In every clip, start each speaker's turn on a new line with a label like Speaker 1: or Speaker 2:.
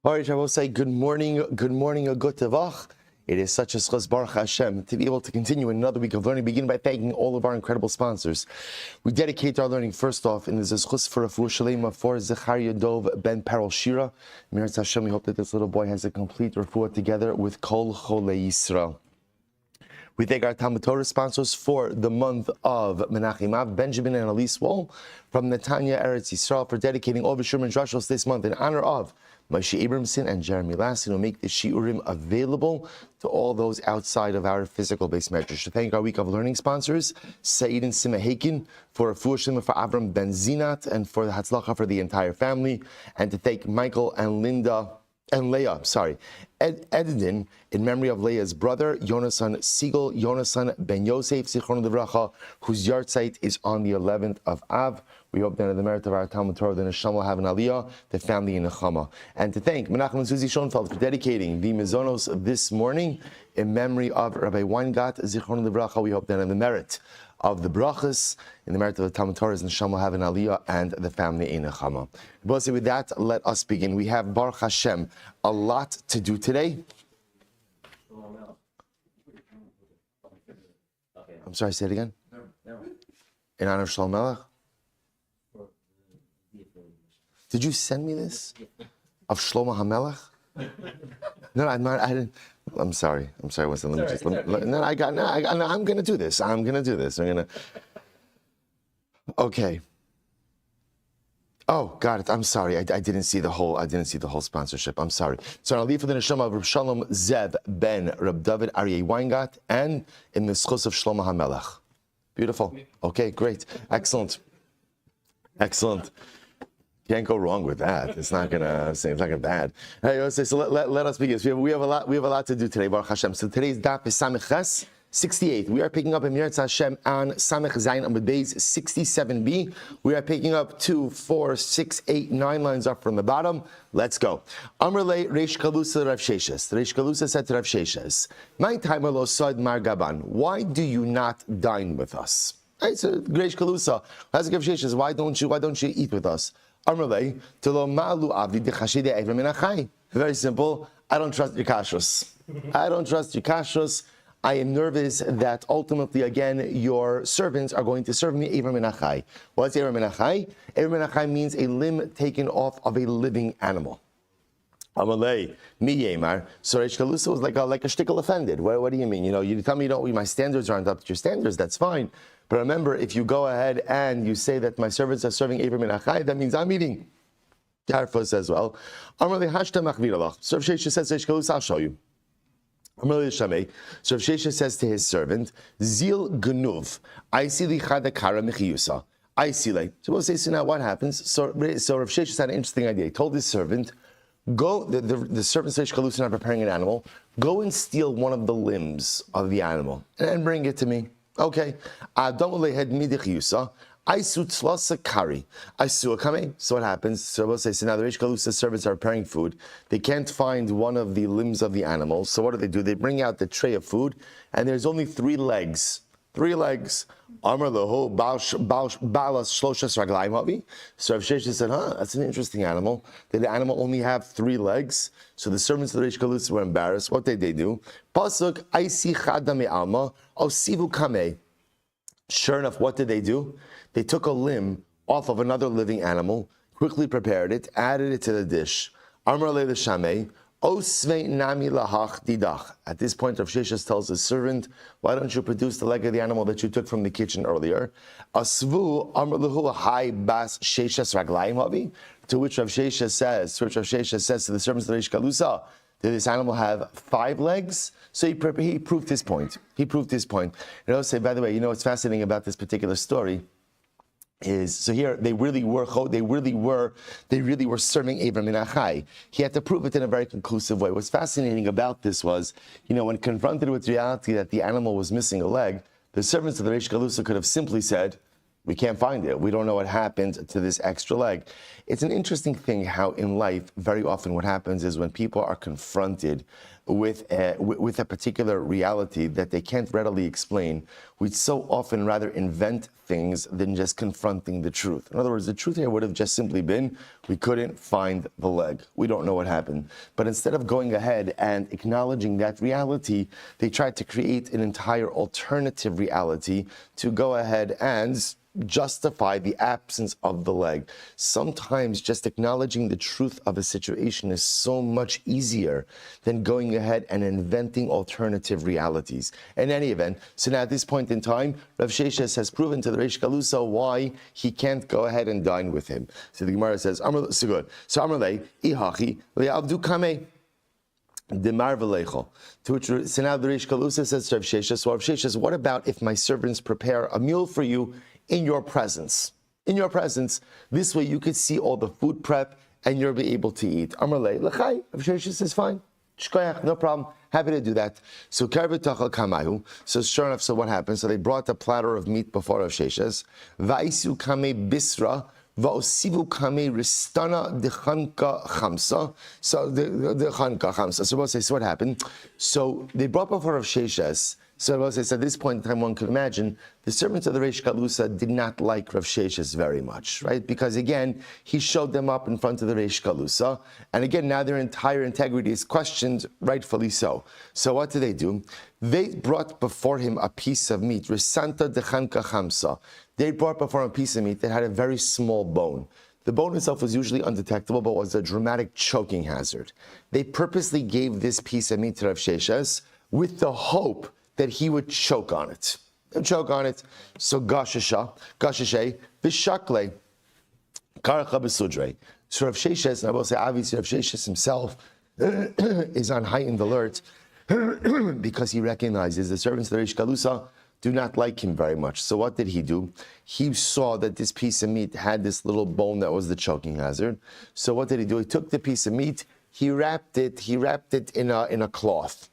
Speaker 1: All right, I will say good morning, a good tevach. It is such a schos Baruch Hashem to be able to continue another week of learning, beginning by thanking all of our incredible sponsors. We dedicate our learning first off in this schos for Refuah Shalema for Zechariah Dov ben Perel Shira. Meretz Hashem, we hope that this little boy has a complete refuah together with Kol Cholei Yisrael. We thank our Talmud Torah sponsors for the month of Menachem Av, Benjamin and Elise Wall from Netanya Eretz Yisrael for dedicating all the Shurman Drashos this month in honor of Moshe Abramson and Jeremy Lassin, who make the Shiurim available to all those outside of our physical base measures. To thank our week of learning sponsors, Said and Sima Hakin for Refuah Shalema for Avram Ben Zinat and for the Hatzlacha for the entire family, and to thank Michael and Linda and Leah, Edidin, in memory of Leah's brother, Yonasan Siegel, Yonasan Ben Yosef, Zichron Livracha, whose yahrzeit is on the 11th of Av. We hope that in the merit of our Talmud Torah, the Neshama will have an aliyah, the family in Nechama. And to thank Menachem and Susie Schoenfeld for dedicating the Mizonos this morning in memory of Rabbi Weingat, Zichron Livracha. We hope that in the merit of the brachas, in the merit of the Talmud Torah, and Neshama will have an aliyah and the family in Nechama. But with that, let us begin. We have Baruch Hashem a lot to do today. I'm sorry, say it again. In honor of Shalom Melech. Did you send me this of Shlomo HaMelech? No, I'm not. I didn't. I'm sorry. Winston. I'm going to do this. Okay. Oh, got it. I'm sorry. I didn't see the whole sponsorship. I'm sorry. So I'll leave for the neshama of Reb Shalom Zev ben Reb David Aryeh Weingat and in the schos of Shlomo HaMelech. Beautiful. Okay, great. Excellent. Can't go wrong with that. It's not gonna bad. Hey, so let us begin. So we have a lot to do today, Baruch Hashem. So today's daf is Samech Ches 68. We are picking up in Meretz Hashem on Samech Zayin Amud Beis 67b. We are picking up 2, 4, 6, 8, 9 lines up from the bottom. Let's go. Amrle Reish Kalusa Rav Sheshes. Reish Kalusa said to Rav Sheshes, "My timer lo sad mar gaban. Why do you not dine with us?" Right, so Reish Kalusa has a Rav Sheshes. Why don't you eat with us? Very simple. I don't trust your kashrus. I am nervous that ultimately, again, your servants are going to serve me Ever Menachai. What's Ever Menachai? Ever Menachai means a limb taken off of a living animal. Amalei mi yemar. So Reish Kalusa was like a shtickle offended. What do you mean? You tell me my standards aren't up to your standards. That's fine. But remember, if you go ahead and you say that my servants are serving Ever Menachai, that means I'm eating. Tarfa says, well, Amalei hashta machviralach. So Rav Sheshes says, Reish Kalusa, I'll show you. Amalei Shamei. So Rav Sheshes says to his servant, Zil Genuv. I see the chadakara mechiyusa. I see like. So we'll say, so now what happens? So Rav Sheshes had an interesting idea. He told his servant, go, the servant says, Kalusa, I'm preparing an animal. Go and steal one of the limbs of the animal and bring it to me. Okay. I su tzlasa kari. I su a kame. So what happens? So we'll say, so now the Reish Kalusa servants are preparing food. They can't find one of the limbs of the animal. So what do? They bring out the tray of food, and there's only 3 legs. 3 legs. Amar lehu balas shloshas raglaim havi. So Rav Sheshes said, that's an interesting animal. Did the animal only have 3 legs? So the servants of the Reish Kalusa were embarrassed. What did they do? Pasuk aisi chada me'alma osivu kameh. Sure enough, what did they do? They took a limb off of another living animal, quickly prepared it, added it to the dish. Amar le l'shamei. Nami lahach didach. At this point, Rav Sheshes tells his servant, why don't you produce the leg of the animal that you took from the kitchen earlier? Asvu amar lehu hai bas sheshes raglayim havi. To which Rav Sheshes says to the servants of the Reish Kalusa, did this animal have 5 legs? So he proved his point. And I'll say, by the way, what's fascinating about this particular story is, so here they really were serving Ever Menachai. He had to prove it in a very conclusive way. What's fascinating about this was, when confronted with reality that the animal was missing a leg, the servants of the Reish Kalusa could have simply said, we can't find it. We don't know what happened to this extra leg. It's an interesting thing how in life, very often what happens is when people are confronted with a particular reality that they can't readily explain, we'd so often rather invent things than just confronting the truth. In other words, the truth here would have just simply been, we couldn't find the leg. We don't know what happened. But instead of going ahead and acknowledging that reality, they tried to create an entire alternative reality to go ahead and justify the absence of the leg. Sometimes just acknowledging the truth of a situation is so much easier than going ahead and inventing alternative realities. In any event, so now at this point in time, Rav Sheshes has proven to the Reish Galusa why he can't go ahead and dine with him. So the Gemara says, so good. So Amrlei, Ihachi, Le'avdu Kameh. So now the Reish Galusa says to Rav Sheshes, so Rav Sheshes, what about if my servants prepare a meal for you in your presence? In your presence. This way you could see all the food prep and you'll be able to eat. Amrlei, L'chai. Rav Sheshes says, fine. Shkoyach, no problem. Happy to do that. So Karbetachal Kamahu. So sure enough, so what happened? So they brought a platter of meat before Rav Sheshes. Va'isu Kame Bisra. Va'osivu Kame Ristana Dechanka Chamsa. So the Chanka Chamsa. So we'll say, so what happened? So they brought before Rav Sheshes. So at this point in time, one could imagine the servants of the Reish Galusa did not like Rav Sheshes very much, right? Because again, he showed them up in front of the Reish Galusa, and again, now their entire integrity is questioned, rightfully so. So what do? They brought before him a piece of meat, Risanta Dechanka Chamsa. They brought before him a piece of meat that had a very small bone. The bone itself was usually undetectable, but was a dramatic choking hazard. They purposely gave this piece of meat to Rav Sheshes with the hope that he would choke on it. So Gashashe, Vishakle, Karacha Besudre. So Rav Sheshes, and I will say obviously Rav Sheshes himself is on heightened alert because he recognizes the servants of the Reish Galusa do not like him very much. So what did he do? He saw that this piece of meat had this little bone that was the choking hazard. So what did he do? He took the piece of meat, he wrapped it in a cloth.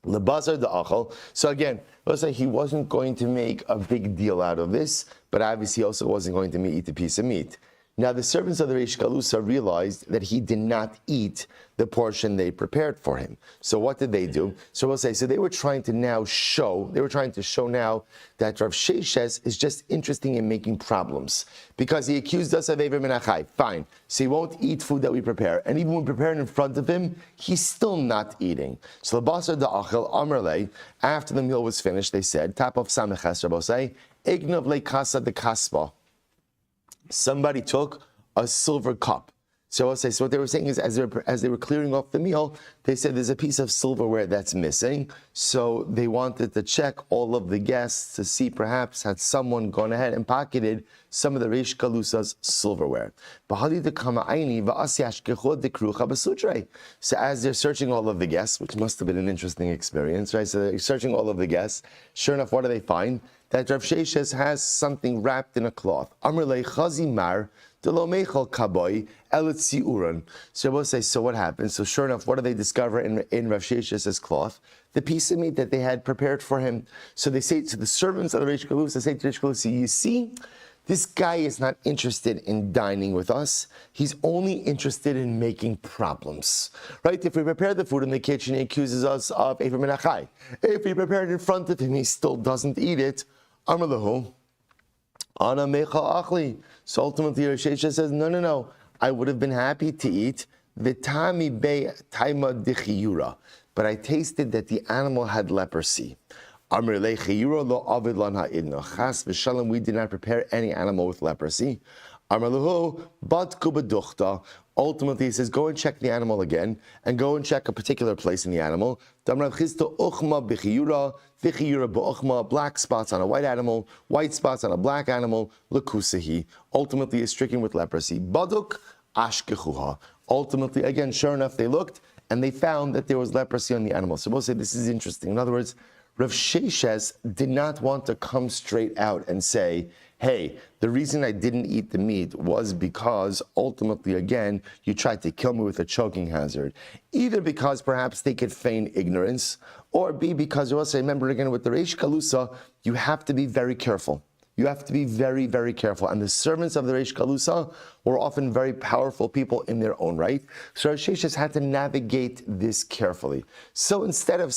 Speaker 1: Lebazar the achal. So again, let's say he wasn't going to make a big deal out of this, but obviously he also wasn't going to eat the piece of meat. Now the servants of the Reish Galusa realized that he did not eat the portion they prepared for him. So what did they do? So we'll say, so they were trying to show now that Rav Sheshes is just interested in making problems. Because he accused us of Eiver Menachai. Fine. So he won't eat food that we prepare. And even when we prepare it in front of him, he's still not eating. So Labasar Da'achel Amrlei, after the meal was finished, they said, Tap of Sameches, Rabbi say, Ignav Le Kasa de Kaspa. Somebody took a silver cup. So I'll say, so what they were saying is, as they were clearing off the meal, they said there's a piece of silverware that's missing. So they wanted to check all of the guests to see perhaps had someone gone ahead and pocketed some of the Reish Galusa's silverware. So as they're searching all of the guests, which must have been an interesting experience, right? So they're searching all of the guests. Sure enough, what do they find? That Rav Sheshes has something wrapped in a cloth. Amrlei chazimar delo mechal kaboy eletzi uran. So we'll say, so what happened? So sure enough, what do they discover in Rav Sheshes' cloth? The piece of meat that they had prepared for him. So they say to the servants of the Reish Galusa, they say to Reish Galusa, you see, this guy is not interested in dining with us. He's only interested in making problems. Right? If we prepare the food in the kitchen, he accuses us of Eiver Menachai. If we prepare it in front of him, he still doesn't eat it. Amar lahu, Ana mecha achli. So ultimately, Rav Sheshes says, no. I would have been happy to eat vitami be taima dichiyura, but I tasted that the animal had leprosy. Amar lechiyura lo avid lan ha'idna. Chas v'shalom, we did not prepare any animal with leprosy. Amar lahu bat kubaduchta. Ultimately, he says, go and check the animal again, and go and check a particular place in the animal. Black spots on a white animal, white spots on a black animal, lekusahi. Ultimately, is stricken with leprosy. Baduk ashkechuha. Ultimately, again, sure enough, they looked, and they found that there was leprosy on the animal. So we'll say this is interesting. In other words, Rav Sheshes did not want to come straight out and say, hey, the reason I didn't eat the meat was because ultimately, again, you tried to kill me with a choking hazard. Either because perhaps they could feign ignorance, or B, because you also remember again with the Reish Galusa, you have to be very careful. you have to be very, very careful. And the servants of the Reish Galusa were often very powerful people in their own right. So Rav Sheshes had to navigate this carefully. So instead of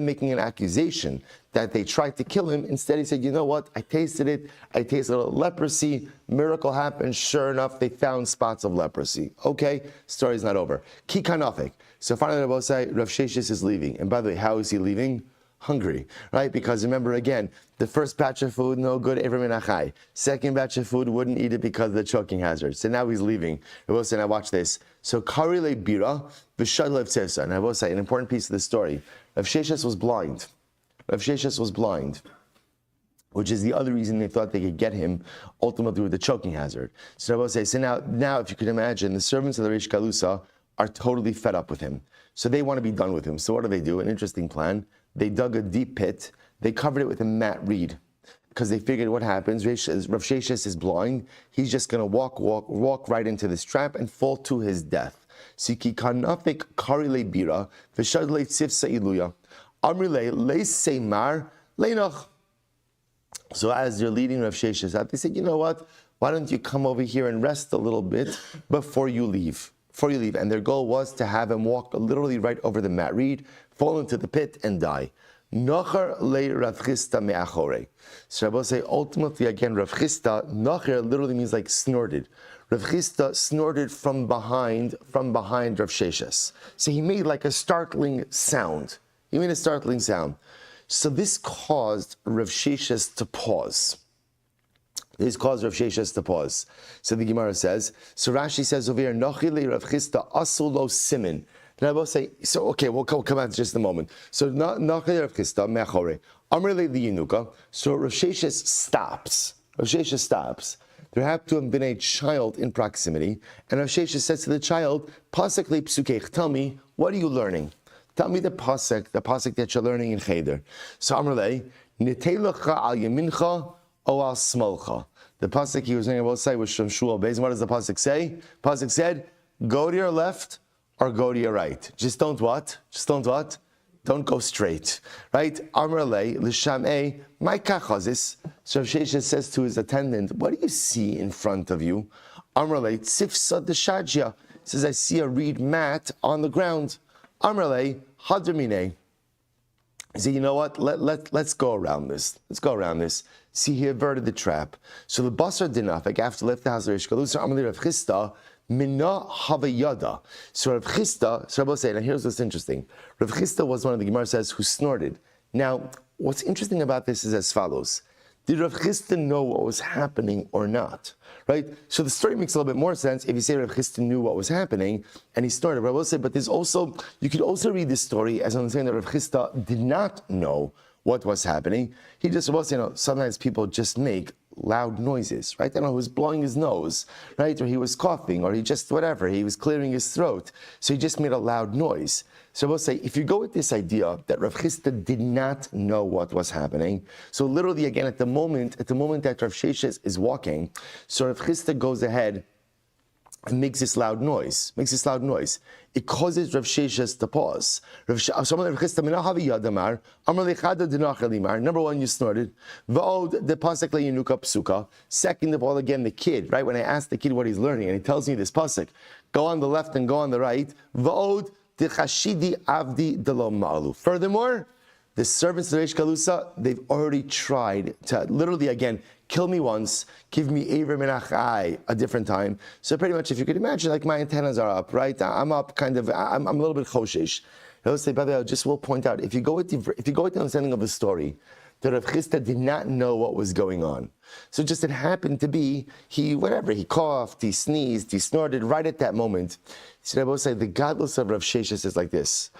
Speaker 1: making an accusation that they tried to kill him, instead he said, you know what, I tasted it, I tasted a little leprosy, miracle happened, sure enough, they found spots of leprosy. Okay, story's not over. Ki kanafik. So finally Rav Sheshes is leaving. And by the way, how is he leaving? Hungry, right? Because remember again, the first batch of food, no good, Evrim and Achai. Second batch of food, wouldn't eat it because of the choking hazard. So now he's leaving. I will say, now watch this. So Karile Bira, Vishadlev Tesa. And I will say, an important piece of the story. Rav Sheshes was blind. Rav Sheshes was blind, which is the other reason they thought they could get him ultimately with the choking hazard. So I will say, so now if you could imagine, the servants of the Reish Galusa are totally fed up with him. So they want to be done with him. So what do? An interesting plan. They dug a deep pit. They covered it with a mat reed because they figured what happens. Rav Sheshes is blind. He's just going to walk right into this trap and fall to his death. Siki kanafik karile bira v'shadle tzifsa iluya amrile le'seimar le'nach. So as they're leading Rav Sheshes out, they said, you know what? Why don't you come over here and rest a little bit before you leave? And their goal was to have him walk literally right over the mat reed, fall into the pit, and die. Nachar le Rav Chisda me'achore. So I will say, ultimately, again, Rav Chisda, nachar literally means like snorted. Rav Chisda snorted from behind Rav Sheshes. So he made like a startling sound. So this caused Rav Sheshes to pause. So the Gemara says, so Rashi says over here, Nochile Rav Chisda asulo simin. And I will say, so okay, we'll come back in just a moment. So Nochile Rav Chisda me'achore. Amrele liyinuka. So Rav Sheshes stops. There had to have been a child in proximity. And Rav Sheshes says to the child, Pasek le psukech, tell me, what are you learning? Tell me the pasek that you're learning in Cheder. So Amrele, Niteilecha al yamincha o al smolcha. The pasuk he was saying about say was from Shmuel Beis. What does the pasuk say? Pasuk said, go to your left or go to your right. Just don't what? Don't go straight. Right? Amrele l'shamei my kachazis. So Sheshes says to his attendant, what do you see in front of you? Amrele tzifsa deshajia. Says, I see a reed mat on the ground. Amrele hadramine. He said, you know what? Let's go around this. See, he averted the trap. So the basar dinafik, after left the house of Reish Galusa, Amalei Rav Chisda, mina havayada. So Rav Chisda, so I will say, now here's what's interesting. Rav Chisda was one of the Gemara says who snorted. Now, what's interesting about this is as follows. Did Rav Chisda know what was happening or not? Right? So the story makes a little bit more sense if you say Rav Chisda knew what was happening and he snorted. But I will say, but there's also, you could also read this story as understanding that Rav Chisda did not know what was happening. He just was, sometimes people just make loud noises, right? I don't know, he was blowing his nose, right? Or he was coughing, or he just, whatever, he was clearing his throat. So he just made a loud noise. So we'll say, if you go with this idea that Rav Chisda did not know what was happening, so literally again, at the moment that Rav Sheshes is walking, so Rav Chisda goes ahead and makes this loud noise. It causes Rav Sheshes to pause. Number one, you snorted. Second of all, again, the kid, right? When I ask the kid what he's learning, and he tells me this pasuk, go on the left and go on the right. Furthermore, the servants of Reish Galusa, they've already tried to literally, again, kill me once, give me Eivrim and Achai a different time. So pretty much, if you could imagine, like my antennas are up, right? I'm up, I'm a little bit choshesh. I'll say, by the way, I just will point out, if you go with the understanding of the story, that Rav Chisda did not know what was going on. So just it happened to be, he coughed, he sneezed, he snorted right at that moment. So I will say, the godless of Rav Sheshes is like this.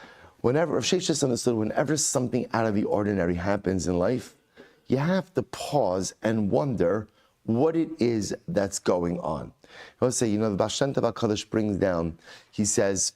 Speaker 1: Whenever Rav Sheshes understood, whenever something out of the ordinary happens in life, you have to pause and wonder what it is that's going on. I will say, the Baal Shem Tov HaKadosh brings down, he says,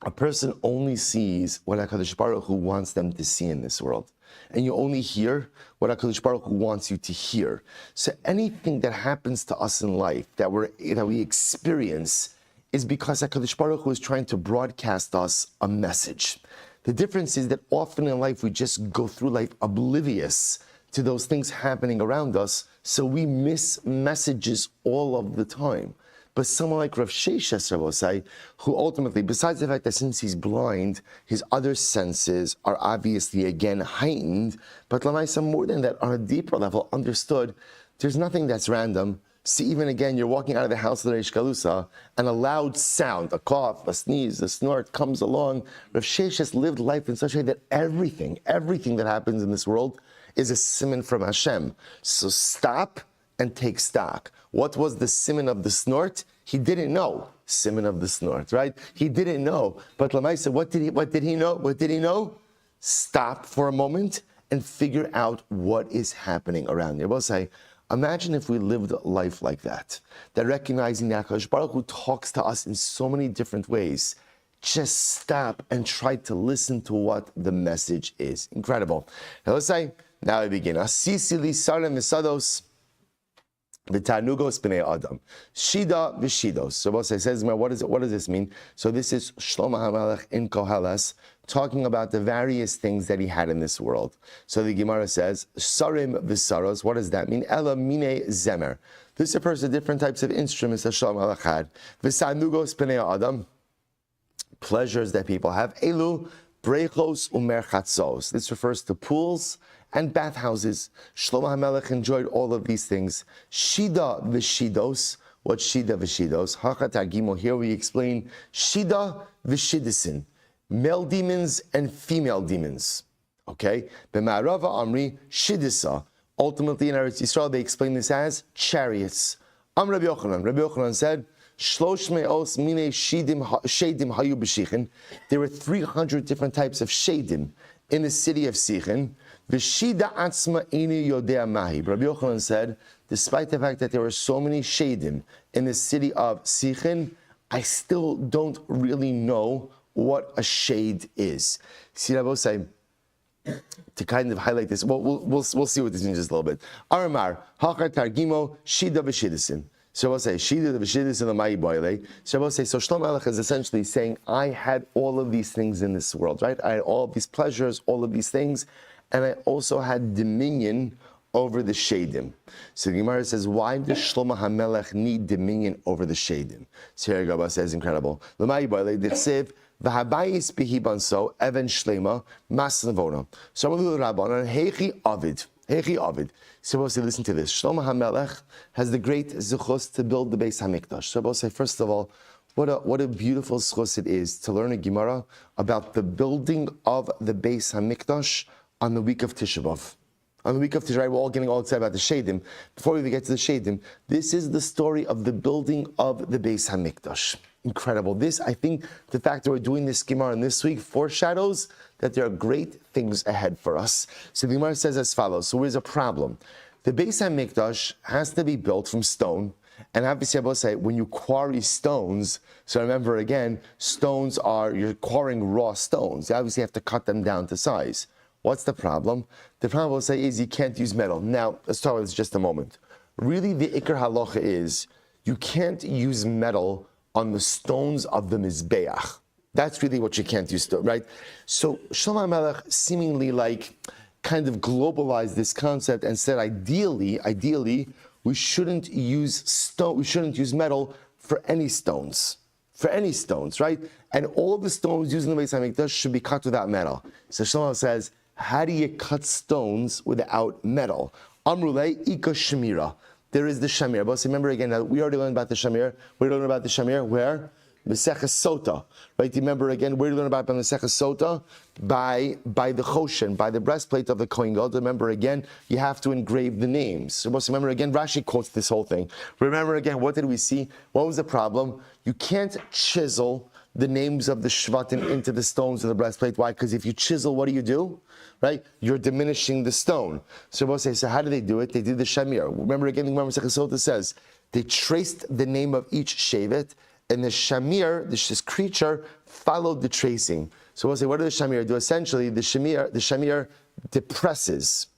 Speaker 1: a person only sees what HaKadosh Baruch Hu wants them to see in this world. And you only hear what HaKadosh Baruch Hu wants you to hear. So anything that happens to us in life, that we experience, is because HaKadosh Baruch Hu is trying to broadcast us a message. The difference is that often in life we just go through life oblivious to those things happening around us, so we miss messages all of the time. But someone like Rav Sheshes, Rabosai, who ultimately, besides the fact that since he's blind, his other senses are obviously again heightened, but Lamaisa, more than that, on a deeper level, understood there's nothing that's random. See, even again, you're walking out of the house of the Reish Galusa, and a loud sound, a cough, a sneeze, a snort comes along. Rav Sheshes lived life in such a way that everything that happens in this world is a siman from Hashem. So stop and take stock. What was the siman of the snort? He didn't know. Siman of the snort, right? He didn't know. But Lamaisa, what did he know? What did he know? Stop for a moment and figure out what is happening around you. I will say, imagine if we lived life like that recognizing that HaKadosh Baruch Hu talks to us in so many different ways. Just stop and try to listen to what the message is. Incredible. Now let's say, now we begin. Asisi li sarem misados v'tanugos b'nei adam. Shida v'shidos. So Moshe says, what does this mean? So this is Shlomo HaMelech in Koheles, talking about the various things that he had in this world. So the Gemara says, Sarim v'saros, what does that mean? Ela mine zemer. This refers to different types of instruments that Shlomo HaMelech had. V'sanugos b'nei adam, pleasures that people have. Elu brechos umerchatzos. This refers to pools and bathhouses. Shlomo HaMelech enjoyed all of these things. Shida v'shidos. What shida v'shidos? Hachat Agimo. Here we explain shida v'shidisin. Male demons and female demons. Okay? B'ma'arava amri shidisa. Ultimately in Eretz Yisrael they explain this as chariots. Rabbi Yochanan. Rabbi Yochanan said, Shlosh me'os mine shedim hayu b'shichin. There were 300 different types of shedim in the city of Sichin. V'shida atzma ini yodea mahi. Rabbi Yochanan said, despite the fact that there were so many shedim in the city of Sichin, I still don't really know what a shade is. See, I will say, to kind of highlight this, we'll see what this means just a little bit. Aramar, hachar targimo, shida v'shidisin. So I will say, shida v'shidisin l'mayi boile. So I will say, so Shlomo HaMelech is essentially saying, I had all of these things in this world, right? I had all of these pleasures, all of these things, and I also had dominion over the Shadim. So the Gemara says, why does Shlomo HaMelech need dominion over the Shadim? So here Gaba says, incredible. L'mayi boile, d'chsev, v'habayis bihibanso, even shlema, mas nevona. So I'm going to do the Rabbanan, hechi avid. Hechi avid. So say, listen to this. Shlomo HaMelech has the great zechus to build the Beis HaMikdash. So I say, first of all, what a beautiful zechus it is to learn a Gemara about the building of the Beis HaMikdash on the week of Tisha B'Av. On the week of Tisha B'Av, we're all getting all excited about the Shadim. Before we even get to the Shadim, this is the story of the building of the Beis HaMikdash. Incredible. This, I think, the fact that we're doing this Gemara this week foreshadows that there are great things ahead for us. So the Gemara says as follows. So here's a problem. The Beis HaMikdash has to be built from stone. And obviously, I will say, when you quarry stones, so remember again, stones are, you're quarrying raw stones. You obviously have to cut them down to size. What's the problem? The problem, I will say, is you can't use metal. Now, let's talk about this just a moment. Really, the Iker Halacha is, you can't use metal on the stones of the Mizbeach. That's really what you can't use, right? So Shlomo HaMelech seemingly kind of globalized this concept and said, ideally, we shouldn't use metal for any stones. For any stones, right? And all of the stones used in the Beis HaMikdash should be cut without metal. So Shlomo says, how do you cut stones without metal? Amrulei Ika Shemira. There is the Shamir. But remember again, we already learned about the Shamir. We learned about the Shamir where? Meseches Sota. Right? Remember again, where do you learn about Meseches Sota? By the Choshen, by the breastplate of the Kohen Gadol. Remember again, you have to engrave the names. So remember again, Rashi quotes this whole thing. Remember again, what did we see? What was the problem? You can't chisel the names of the Shvatim into the stones of the breastplate. Why? Because if you chisel, what do? Right? You're diminishing the stone. So we'll say, so how do they do it? They did the Shamir. Remember again, the Meseches Sota says, they traced the name of each Shevet, and the Shamir, this creature, followed the tracing. So we'll say, what does the Shamir do? Essentially, the Shamir depresses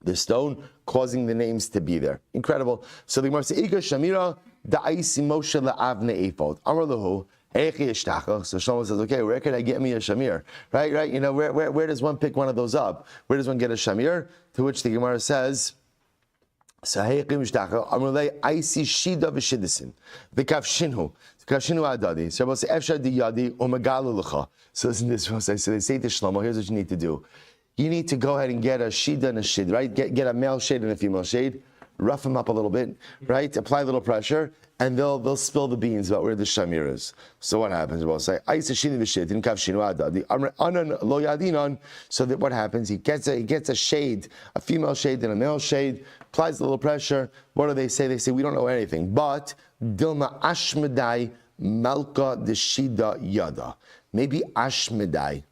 Speaker 1: the stone, causing the names to be there. Incredible. So the Gemara says, Iga Shamira, da'isi Moshe la'avne ephod. Amar lahu, So Shlomo says, okay, where can I get me a shamir? Right? You know, where does one pick one of those up? Where does one get a shamir? To which the Gemara says, so I see shida v'shidisin v'kavshinu adadi. So I say efshar diyadi umagalucha. So listen to this. So they say to Shlomo, here's what you need to do. You need to go ahead and get a shida and a shid, right? Get a male shade and a female shade. Rough them up a little bit, right? Apply a little pressure, and they'll spill the beans about where the shamir is. So what happens? We'll say, so that what happens? He gets a shade, a female shade and a male shade, applies a little pressure. What do they say? They say, we don't know anything. But Dilma Ashmedai Malka Deshida Yada. Maybe Ashmedai.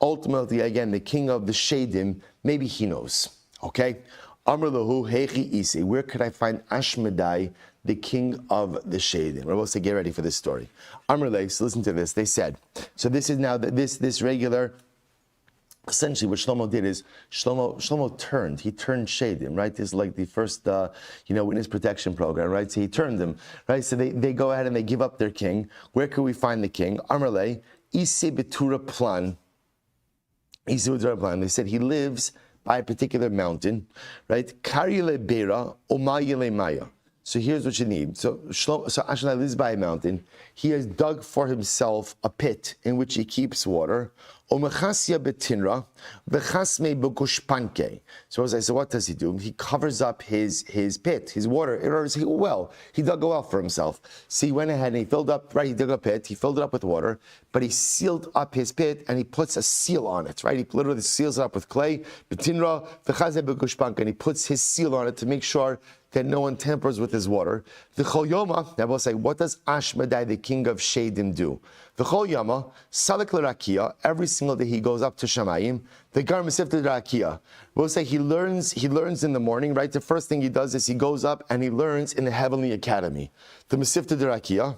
Speaker 1: Ultimately, again, the king of the shadim, maybe he knows. Okay? Amr lahu heichi isi. Where could I find Ashmedai, the king of the shadim? We're supposed to get ready for this story. Amr lei, so listen to this. They said, so this is now this regular. Essentially, what Shlomo did is Shlomo turned. He turned shadim, right? This is like the first, witness protection program, right? So he turned them, right? So they go ahead and they give up their king. Where can we find the king? Amr lei isi betura plan. Isi betura plan. They said he lives by a particular mountain, right? Karile Bera, Omayele Maya. So here's what you need. So Ashmedai lives by a mountain. He has dug for himself a pit in which he keeps water. Omechasya betinra, vechasme begushpanke. So as I said, what does he do? He covers up his pit, his water, in order to well. He dug a well for himself. So he went ahead and he filled up, right? He dug a pit, he filled it up with water, but he sealed up his pit and he puts a seal on it, right? He literally seals it up with clay. Betinra, vechasme begushpanke, and he puts his seal on it to make sure that no one tampers with his water. The Chol Yoma, now we'll say, what does Ashmedai, the king of Shadim, do? The Chol Yoma, Salik l'Rakia, every single day he goes up to Shamayim. The Gar Mesifta d'Rakia, we'll say he learns in the morning, right? The first thing he does is he goes up and he learns in the heavenly academy. The Mesifta d'Rakia.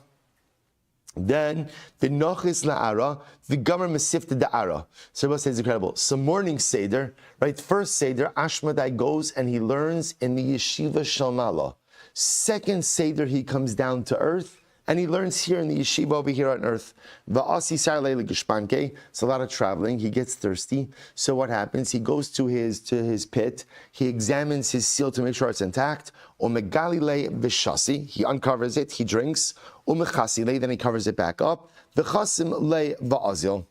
Speaker 1: Then the Nochis La'ara, the Gomer Mesifta Da'ara. So what says incredible. So morning Seder, right? First Seder, Ashmedai goes and he learns in the Yeshiva Shalmala. Second Seder, he comes down to earth and he learns here in the yeshiva over here on earth. Va'asi Sarle Geshpanke. It's a lot of traveling. He gets thirsty. So what happens? He goes to his pit. He examines his seal to make sure it's intact. Omegalile Vishasi. He uncovers it. He drinks. Umechasile, then he covers it back up. V'chasim le va'azil.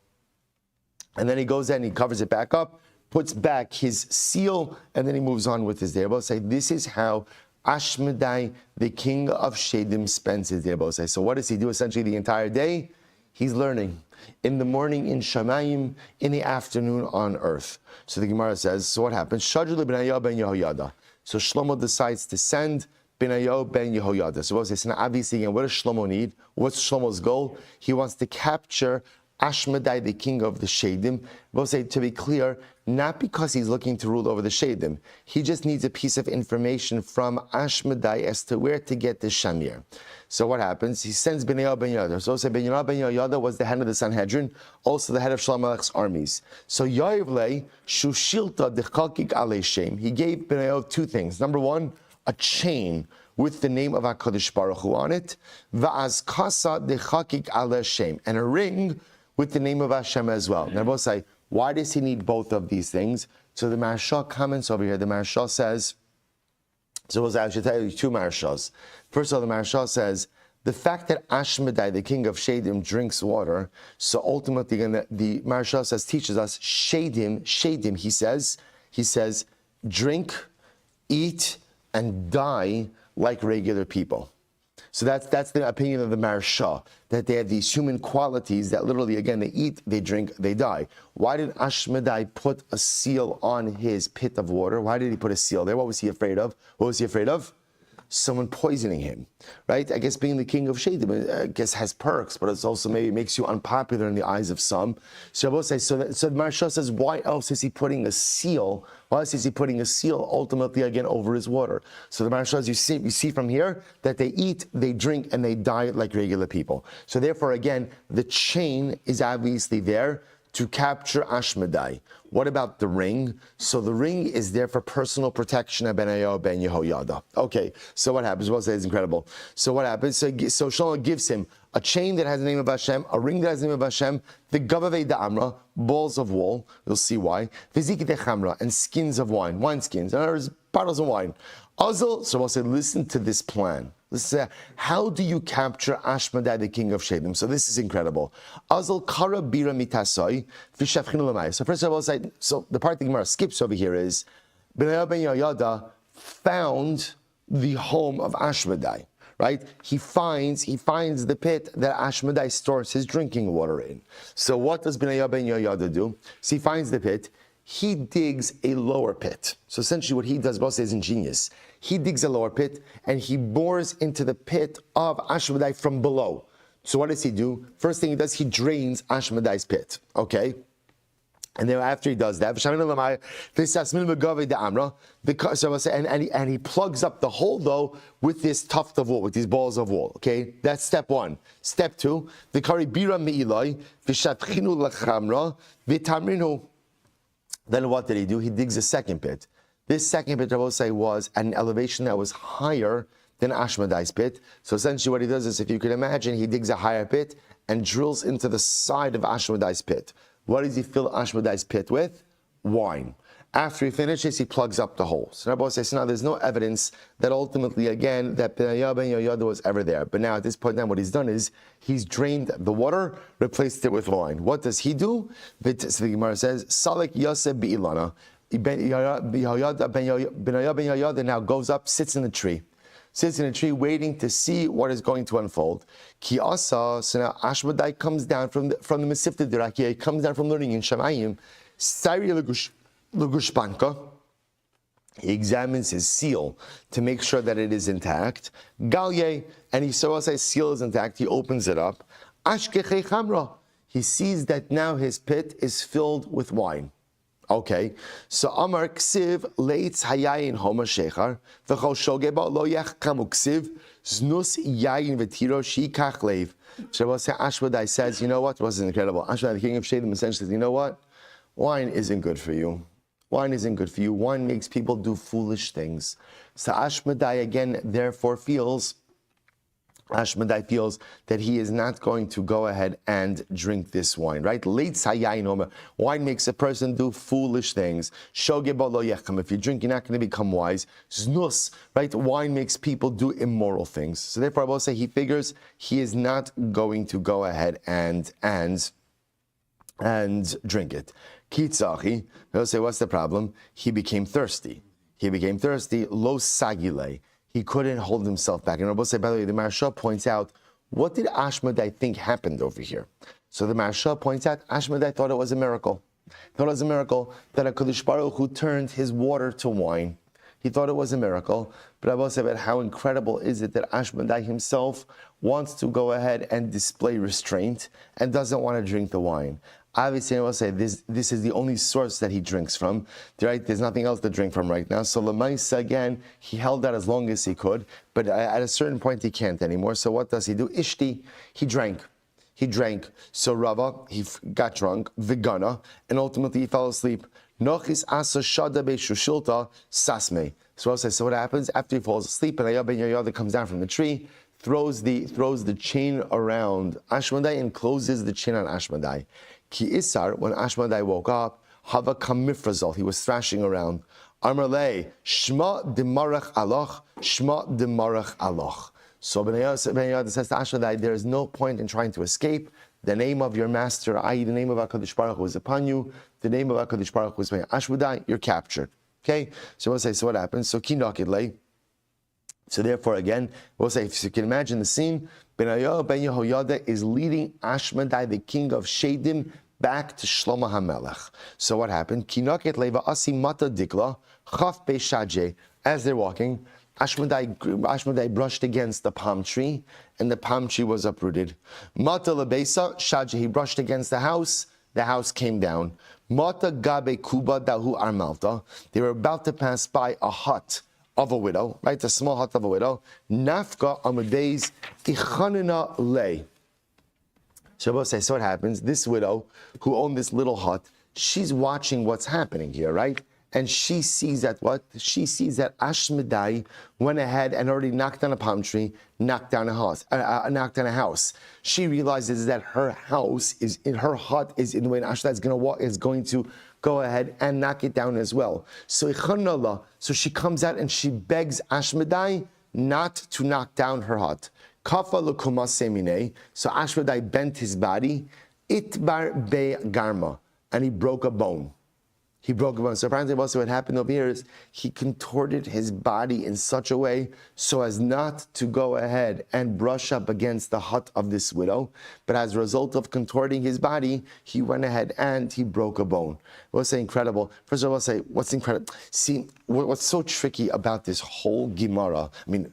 Speaker 1: And then he goes in and he covers it back up, puts back his seal, and then he moves on with his day. I'll say this is how Ashmedai, the king of Shadim, spends his day. So what does he do essentially the entire day? He's learning. In the morning in Shamayim, in the afternoon on earth. So the Gemara says, so what happens? Shadru Benayahu ben Yehoyada. So Shlomo decides to send Benayahu ben Yehoyada. So obviously, again, what does Shlomo need? What's Shlomo's goal? He wants to capture Ashmedai, the king of the Shadim. We'll say, to be clear, not because he's looking to rule over the Shadim. He just needs a piece of information from Ashmedai as to where to get the Shamir. So what happens? He sends Benayahu ben Yehoyada. So Benayahu ben Yehoyada was the head of the Sanhedrin, also the head of Shlomo Melech's armies. So Yoivle Shushilta dechakik alei Shem. He gave Benayahu two things. Number one, a chain with the name of HaKadosh Baruch Hu on it, va'az kasa dechakik alei Shem, and a ring with the name of Hashem as well. Now, both say, why does he need both of these things? So the Maharshal comments over here. The Maharshal says, so I should tell you two Maharshals. First of all, the Maharshal says, the fact that Ashmedai, the king of Shadim, drinks water, so ultimately, the Maharshal teaches us, Shadim, he says, drink, eat, and die like regular people. So that's the opinion of the Maharshal, that they have these human qualities that literally, again, they eat, they drink, they die. Why did Ashmedai put a seal on his pit of water? Why did he put a seal there? What was he afraid of? Someone poisoning him, right? I guess being the king of Shadim, I guess has perks, but it's also maybe makes you unpopular in the eyes of some. So I will say, so the Maharshal says, why else is he putting a seal? Why else is he putting a seal ultimately again over his water? So the Maharshal says, you see from here that they eat, they drink, and they die like regular people. So therefore, again, the chain is obviously there to capture Ashmedai. What about the ring? So the ring is there for personal protection of Benayo ben Yehoyada. Okay, so what happens? Well, it's incredible. So what happens? So Shlomo gives him a chain that has the name of Hashem, a ring that has the name of Hashem, the Gavavei Da'amra, balls of wool, you'll see why, Vizikite Chamra, and skins of wine, wine skins, in other words, bottles of wine. Azal, so we'll say, listen to this plan. Listen, how do you capture Ashmedai, the king of Shedim? So this is incredible. Azal kara bira mitasai v'shafchinu l'mayis. So first of all, so the part the Gemara skips over here is Benayo ben Yehoyada found the home of Ashmedai. Right? He finds the pit that Ashmedai stores his drinking water in. So what does Benayo ben Yehoyada do? So he finds the pit. He digs a lower pit. So essentially what he does, boss is ingenious. He digs a lower pit and he bores into the pit of Ashmedai from below. So what does he do? First thing he does, he drains Ashmedai's pit. Okay? And then after he does that, and he plugs up the hole though with this tuft of wool, with these balls of wool. Okay, that's step one. Step two, the karibira meilai v'shatchinu lachamra v'tamrinu. Then what did he do? He digs a second pit. This second pit, I will say, was at an elevation that was higher than Ashmedai's pit. So essentially what he does is, if you can imagine, he digs a higher pit and drills into the side of Ashmedai's pit. What does he fill Ashmedai's pit with? Wine. After he finishes, he plugs up the hole. So Rabbi says, now there's no evidence that ultimately, again, that Benayo ben Yehoyada was ever there. But now at this point, what he's done is he's drained the water, replaced it with wine. What does he do? So the Gemara says, Salek Yosef Be'ilana. Benayo ben Yehoyada now goes up, sits in a tree, waiting to see what is going to unfold. Ki asa, so now Ashmedai comes down from the Mesifta Dirakia, he comes down from learning in Shamayim. Sari Lugushpanka, he examines his seal to make sure that it is intact. Galye, and he saw his seal is intact, he opens it up. Ashkechei Chamra, he sees that now his pit is filled with wine. Okay, so Amar Ksiv Leitz Hayayin Homa Shechar V'chol Shogeba Lo Yachkamu Ksiv Znus Yayin V'tiro Shikach Leiv. So Ashmedai says, you know what? Was incredible. Ashmedai, the king of Shedim, essentially says, you know what? Wine isn't good for you. Wine isn't good for you. Wine makes people do foolish things. So Ashmedai again, therefore, feels that he is not going to go ahead and drink this wine, right? Wine makes a person do foolish things. If you drink, you're not going to become wise. Znus, right? Wine makes people do immoral things. So therefore, I will say he figures he is not going to go ahead and drink it. Kitzachi, he'll say, what's the problem? He became thirsty. Lo sagile. He couldn't hold himself back. And Rabbi say, by the way, the Maharsha points out, what did Ashmedai think happened over here? So the Maharsha points out, Ashmedai thought it was a miracle. Thought it was a miracle that HaKadosh Baruch Hu turned his water to wine. He thought it was a miracle. But Rabbi said, how incredible is it that Ashmedai himself wants to go ahead and display restraint and doesn't want to drink the wine. Obviously, I will say this is the only source that he drinks from. Right? There's nothing else to drink from right now. So Lamaisa, again, he held that as long as he could, but at a certain point he can't anymore. So what does he do? Ishti, he drank. So Rava, he got drunk, Vigana, and ultimately he fell asleep. Nochis asa shada be'shushilta sasme. So I'll say, so what happens? After he falls asleep, and Benayo ben Yehoyada comes down from the tree, throws the chain around Ashmedai and closes the chain on Ashmedai. Ki Isar, when Ashmedai woke up, Hava Kamifrazal, he was thrashing around. Amarle, Shma Demarach Aloch, Shma Demarach Aloch. So Benayo says to Ashmedai, there is no point in trying to escape. The name of your master, i.e. the name of HaKadosh Baruch Hu is upon you. The name of HaKadosh Baruch Hu is upon you. Ashmedai, you're captured. Okay? So we'll say, so what happens? So Kinokidle. So therefore, again, we'll say, if you can imagine the scene, Benayo ben Yehoyada is leading Ashmedai, the king of Shedim, back to Shlomo HaMelech. So what happened? Kinoket leva asi mata dikla chaf beishaje. As they're walking, Ashmedai brushed against the palm tree, and the palm tree was uprooted. Mata lebesa shaje. He brushed against the house came down. Mata gabe kuba dahu armalta. They were about to pass by a hut of a widow, right? A small hut of a widow. Nafka amadeis tichanina lei. Shabbos says, so what happens? This widow who owned this little hut, she's watching what's happening here, right? And she sees that what? She sees that Ashmedai went ahead and already knocked down a palm tree, knocked down a house. She realizes that her house is in her hut is in the way, and Ashmedai is going to go ahead and knock it down as well. So she comes out and she begs Ashmedai not to knock down her hut. Kafa l'kuma semine. So Ashmedai bent his body, itbar be garma, and he broke a bone. He broke a bone. So apparently also what happened over here is he contorted his body in such a way so as not to go ahead and brush up against the hut of this widow. But as a result of contorting his body, he went ahead and he broke a bone. What's incredible? First of all, I'll say what's incredible. See, what's so tricky about this whole Gemara, I mean,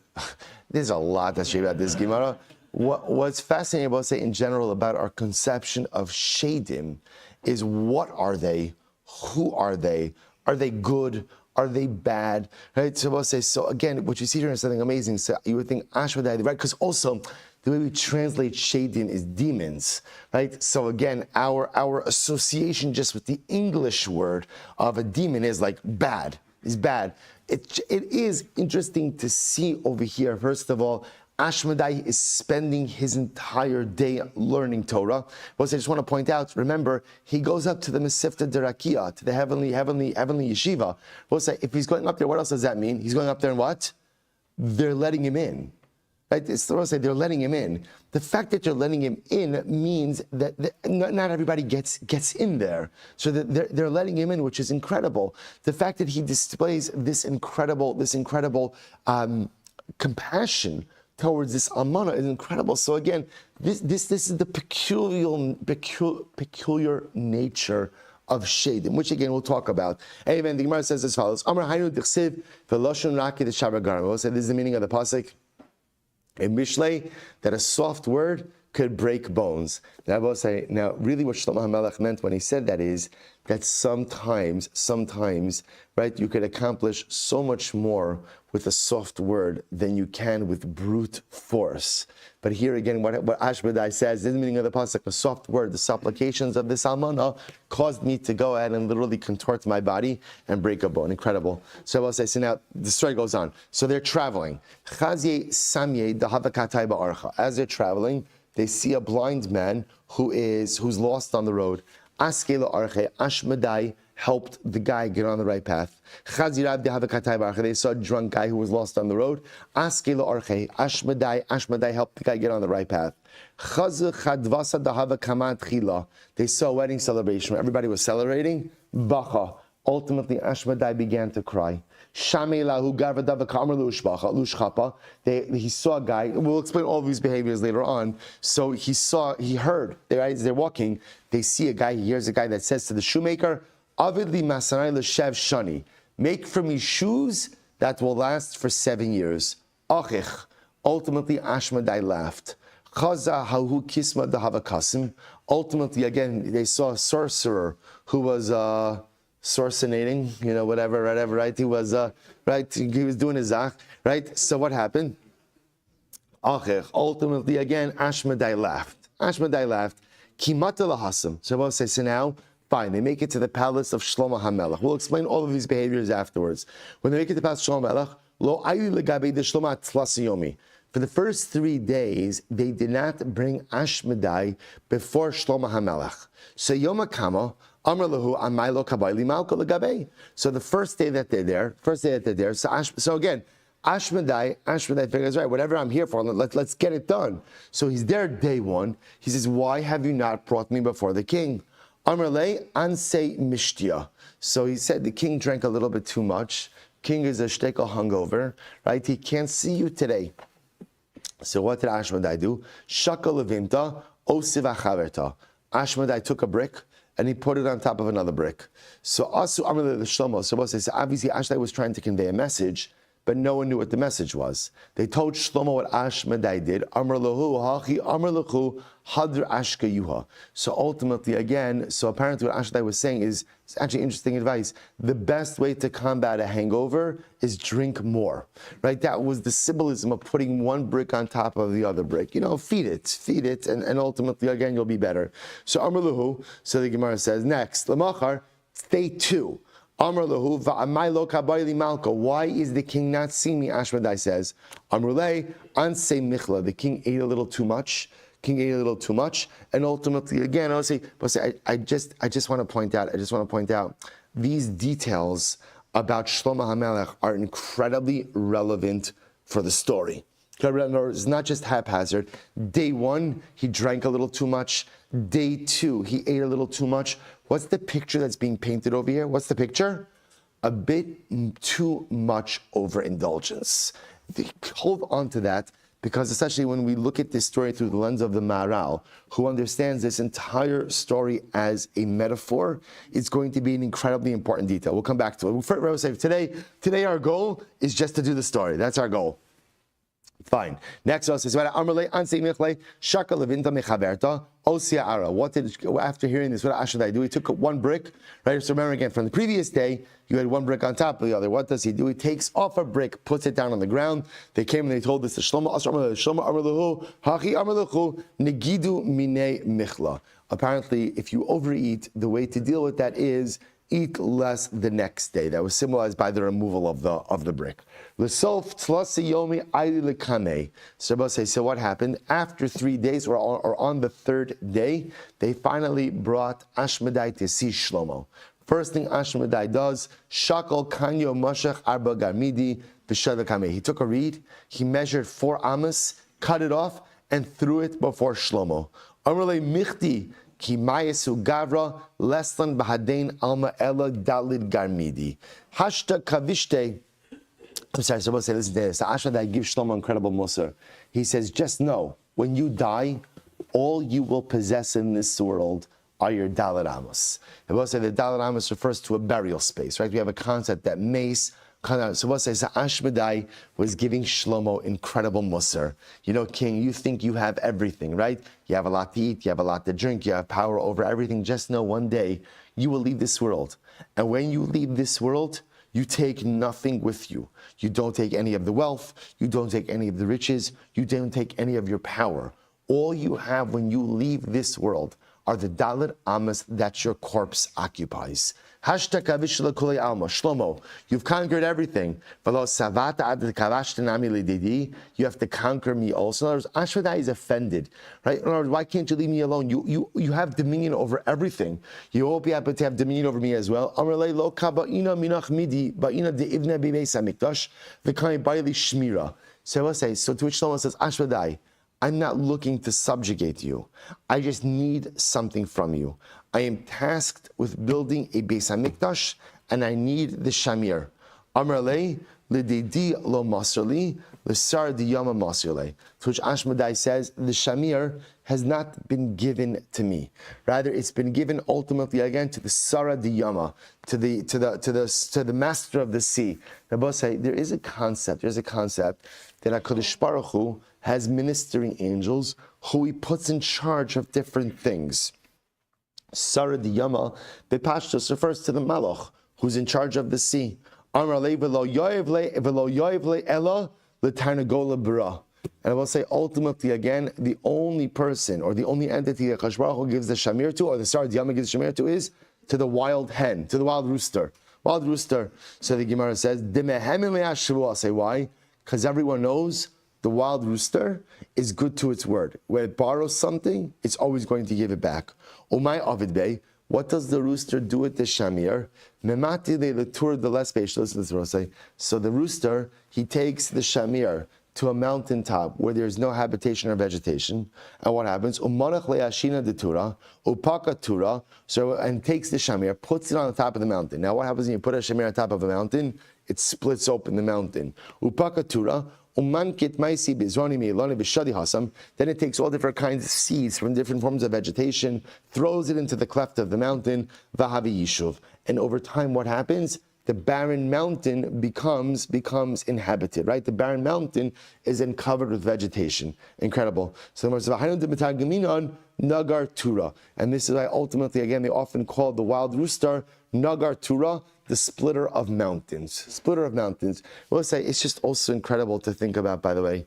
Speaker 1: there's a lot that's tricky about this Gemara. What's fascinating about, say, in general about our conception of Shadim is what are they? Who are they? Are they good? Are they bad? Right? So we'll say, so again, what you see here is something amazing. So you would think Ashmedai, right? Because also the way we translate Shadim is demons, right? So again, our association just with the English word of a demon is like bad, is bad. It is interesting to see over here, first of all, Ashmedai is spending his entire day learning Torah. But I just want to point out, remember, he goes up to the Mesivta Derakia, to the heavenly yeshiva. We'll say, if he's going up there, what else does that mean? He's going up there and what? They're letting him in. Right? It's the say they're letting him in. The fact that you're letting him in means that not everybody gets in there. So that they're letting him in, which is incredible. The fact that he displays this incredible compassion towards this almana is incredible. So again, this is the peculiar nature of Shadim, which again we'll talk about. Amen. The Gemara says as follows: Amar Haynu Dichsiv Veloshon Raki the Shabagar. We'll say this is the meaning of the pasuk in Mishlei, that a soft word could break bones. Now, I will say, now, really what Shlomo HaMelech meant when he said that is that sometimes, right, you could accomplish so much more with a soft word than you can with brute force. But here again, what Ashmedai says, this is the meaning of the pasuk, a soft word, the supplications of this almana caused me to go ahead and literally contort my body and break a bone. Incredible. So I will say, so now the story goes on. So they're traveling. As they're traveling, they see a blind man who's lost on the road. Ashmedai helped the guy get on the right path. They saw a drunk guy who was lost on the road. Ashmedai helped the guy get on the right path. They saw a wedding celebration where everybody was celebrating. Ultimately, Ashmedai began to cry. He saw a guy. We'll explain all of these behaviors later on. So he heard. As they're walking, they see a guy. He hears a guy that says to the shoemaker, "Avidli masanai l'shev shani, make for me shoes that will last for 7 years." Achich. Ultimately, Ashmedai laughed. Chaza hahu kisma dahava. Ultimately, again, they saw a sorcerer who was sorcinating, whatever, right? He was he was doing his zach, right? So what happened? Ultimately, again, Ashmedai laughed. Kimata lahasam. So we'll say, so now, fine, they make it to the palace of Shlomo HaMelech. We'll explain all of these behaviors afterwards. When they make it to the palace of Shlomo HaMelech, lo ayu legabe de Shlomo atlas Yomi. For the first 3 days, they did not bring Ashmedai before Shlomo HaMelech. So Yom Kama, Amar lahu amaylo kabayli malka legabe. So the first day that they're there, so again, Ashmedai figures, right, whatever I'm here for, let's get it done. So he's there day one. He says, why have you not brought me before the king? Amar le anse mishtia. So he said the king drank a little bit too much. King is a shtekel hungover, right? He can't see you today. So what did Ashmedai do? Shaka levimta osiv achaverta. Ashmedai took a brick and he put it on top of another brick. So asu amar le Shlomo. So obviously Ashmedai was trying to convey a message but no one knew what the message was. They told Shlomo what Ashmedai did. Amar lahu hachi amar lahu hadr ashka yuha. So ultimately, again, so apparently what Ashmedai was saying is, it's actually interesting advice. The best way to combat a hangover is drink more, right? That was the symbolism of putting one brick on top of the other brick. Feed it, and ultimately, again, you'll be better. So Amar lahu, so the Gemara says, next, Lamachar, day 2. Amar lahu va'amai lo kabayli malko. Why is the king not seeing me? Ashmedai says, Amrulei ansei michla. The king ate a little too much. And ultimately, again, I just want to point out, these details about Shlomo HaMelech are incredibly relevant for the story. It's not just haphazard. Day 1, he drank a little too much. Day 2, he ate a little too much. What's the picture that's being painted over here? What's the picture? A bit too much overindulgence. Hold on to that, because especially when we look at this story through the lens of the Maharal, who understands this entire story as a metaphor, it's going to be an incredibly important detail. We'll come back to it. We'll say today our goal is just to do the story. That's our goal. Fine. Next verse is after hearing this, what Ashadai do? He took one brick, right? So remember again, from the previous day, you had one brick on top of the other. What does he do? He takes off a brick, puts it down on the ground. They came and they told this to Shlomo. Apparently, if you overeat, the way to deal with that is eat less the next day. That was symbolized by the removal of the brick. So what happened? After 3 days, or on the 3rd day, they finally brought Ashmedai to see Shlomo. First thing Ashmedai does, Shakal Kanyo Mashach Arba Garmidi B'Shadakame. He took a reed, he measured 4 amos, cut it off, and threw it before Shlomo. Amrle Michti Ki Mayesu Gavra Leslan Bahadein Alma Ella Dalid Garmidi. Hashta Kavishte. I'm sorry, so listen to this. The Ashmedai gives Shlomo incredible musar. He says, just know, when you die, all you will possess in this world are your Dalet Amos. I will say the Dalet Amos refers to a burial space, right? We have a concept that mace. So we'll say Ashmedai was giving Shlomo incredible musar. King, you think you have everything, right? You have a lot to eat, you have a lot to drink, you have power over everything. Just know one day you will leave this world. And when you leave this world, you take nothing with you. You don't take any of the wealth. You don't take any of the riches. You don't take any of your power. All you have when you leave this world are the Dalet Amos that your corpse occupies. Shlomo, you've conquered everything. You have to conquer me also. In other words, Ashmedai is offended, right? In other words, why can't you leave me alone? You have dominion over everything. You won't be able to have dominion over me as well. So to which Shlomo says, Ashmedai, I'm not looking to subjugate you. I just need something from you. I am tasked with building a Beis HaMikdash, and I need the Shamir. Amar lei l'didi lo masrli l'sar diyama masrli. To which Ashmedai says, the Shamir has not been given to me. Rather, it's been given ultimately again to the Sara diyama, to the master of the sea. Rabbi say there's a concept that HaKadosh Baruch Hu has ministering angels who he puts in charge of different things. Sara Diyama, Bepashtos refers to the Malach, who's in charge of the sea. And I will say ultimately again, the only person or the only entity that Kadosh Baruch Hu gives the Shamir to, or the Sara Diyama gives the Shamir to, is to the wild hen, to the wild rooster. Wild rooster. So the Gemara says, say why? Because everyone knows the wild rooster is good to its word. When it borrows something, it's always going to give it back. Umay Avid Bey, what does the rooster do with the shamir? Memati le letur the less spacious. So the rooster, he takes the shamir to a mountaintop where there's no habitation or vegetation. And what happens? Umanach leashina de tura, upaka tura. So and takes the shamir, puts it on the top of the mountain. Now what happens when you put a shamir on top of a mountain? It splits open the mountain. Upaka tura. Then it takes all different kinds of seeds from different forms of vegetation, throws it into the cleft of the mountain, and over time what happens? the barren mountain becomes inhabited, right? The barren mountain is then covered with vegetation. Incredible. So Nagar Tura. And this is why ultimately, again, they often call the wild rooster Nagar Tura, the splitter of mountains. Splitter of mountains. We'll say it's just also incredible to think about, by the way.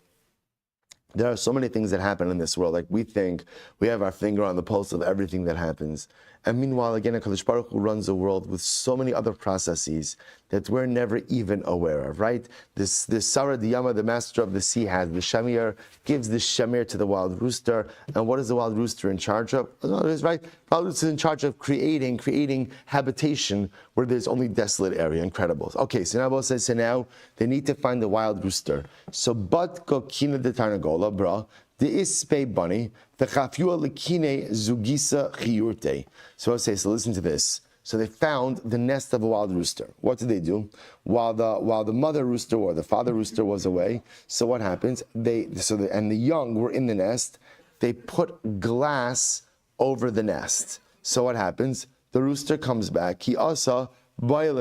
Speaker 1: There are so many things that happen in this world. Like we think we have our finger on the pulse of everything that happens. And meanwhile, again, HaKadosh Baruch Hu runs the world with so many other processes that we're never even aware of, right? This Sarah Diyama, the master of the sea, has the shamir, gives the shamir to the wild rooster. And what is the wild rooster in charge of? Right? Wild rooster is in charge of creating habitation where there's only desolate area. Incredible. Okay, so now says, so now they need to find the wild rooster. So but kokina de tarnagola, bra. The ispe bunny, the chafua lekine zugisa chiyurte. So I'll say, so listen to this. So they found the nest of a wild rooster. What did they do? While the mother rooster or the father rooster was away, so what happens? And the young were in the nest. They put glass over the nest. So what happens? The rooster comes back. He also So now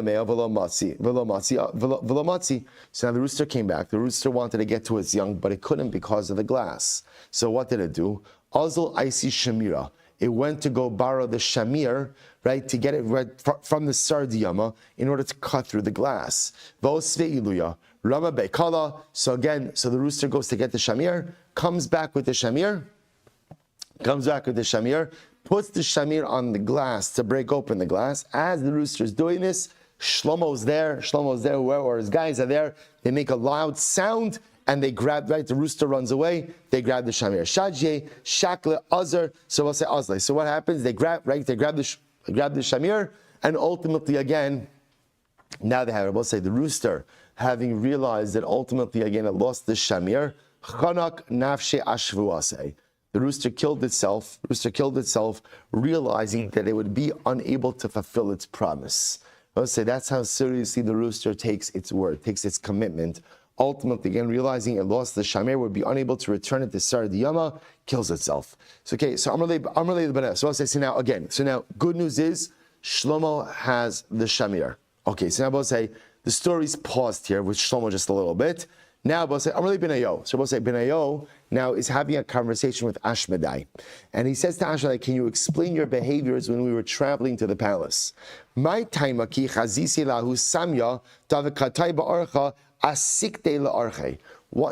Speaker 1: the rooster came back. The rooster wanted to get to its young, but it couldn't because of the glass. So what did it do? Azul Isi Shamira. It went to go borrow the shamir, right, to get it right from the sardiyama in order to cut through the glass. So again, so the rooster goes to get the shamir, comes back with the shamir, puts the shamir on the glass to break open the glass. As the rooster is doing this, Shlomo's there, or his guys are there. They make a loud sound and they grab, right? The rooster runs away. They grab the shamir. Shajye, shakle, azar. So we'll say azle. So what happens? They grab, right? They grab the shamir, and ultimately, again, now they have. We'll say the rooster, having realized that ultimately, again, it lost the shamir. Chanak nafshe ashvuase. The rooster killed itself, realizing that it would be unable to fulfill its promise. Let's say that's how seriously the rooster takes its word, takes its commitment. Ultimately, again, realizing it lost the shamir, would be unable to return it to Sarah Diyama, kills itself. So, okay, so Amrle the Baneh. So I'll say, so now, good news is, Shlomo has the shamir. Okay, so now I'll say, the story's paused here with Shlomo just a little bit. Now, we'll say, Amrle Benayo. So we'll say, Benayo now is having a conversation with Ashmedai. And he says to Ashmedai, can you explain your behaviors when we were traveling to the palace? My time, Aki Chazisi Lahu Samya, Tavikatai Ba'archa, Asikte La'arche.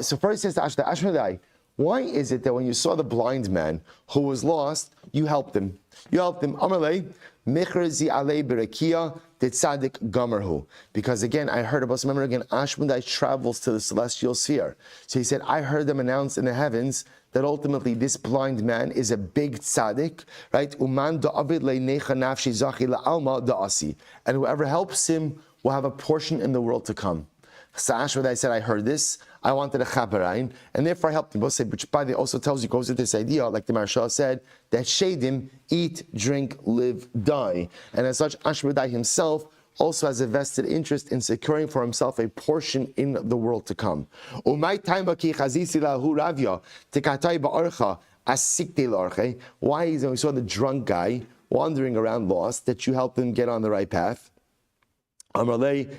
Speaker 1: So first he says to Ashmedai, why is it that when you saw the blind man who was lost, you helped him? Amrle, Mechrazi Ale Berekia, Tzadik Gamerhu. Because again, I heard about, remember again, Ashmedai travels to the celestial sphere. So he said, I heard them announce in the heavens that ultimately this blind man is a big tzaddik, right? Uman da'avid le'necha nafshi zachi la'alma da'asi. And whoever helps him will have a portion in the world to come. So Ashmedai said, I heard this, I wanted a chaparain, and therefore I helped him. Which by the way also tells you, goes with this idea, like the Maharsha said, that shadim, eat, drink, live, die. And as such, Ashmedai himself also has a vested interest in securing for himself a portion in the world to come. Why is it when we saw the drunk guy wandering around lost, that you helped him get on the right path? They